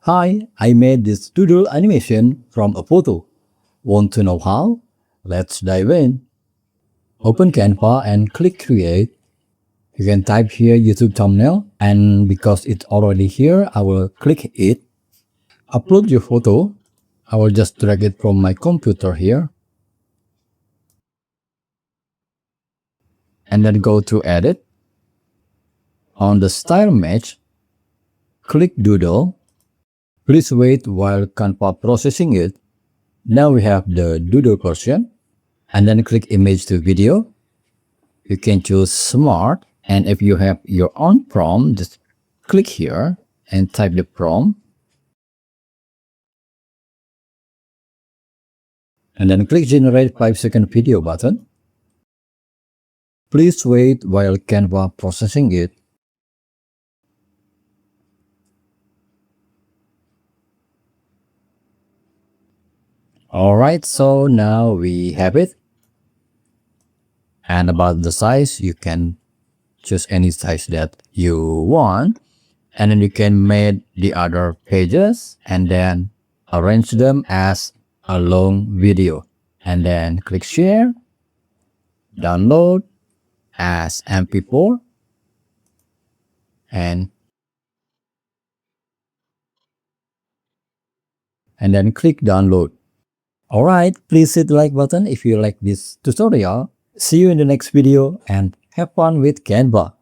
Hi, I made this doodle animation from a photo. Want to know how? Let's dive in. Open Canva and click Create. You can type here YouTube thumbnail, and because it's already here, I will click it. Upload your photo. I will just drag it from my computer here. And then go to Edit. On the Style Match, click Doodle. Please wait while Canva processing it. Now we have the Doodle version. And then click Image to Video. You can choose Smart. And if you have your own prompt, just click here and type the prompt. And then click Generate 5-second video button. Please wait while Canva processing it. Alright, so now we have it. And about the size, you can choose any size that you want. And then you can make the other pages and then arrange them as a long video. And then click Share, Download as MP4, and then click Download. Alright, please hit the like button if you like this tutorial. See you in the next video and have fun with Canva.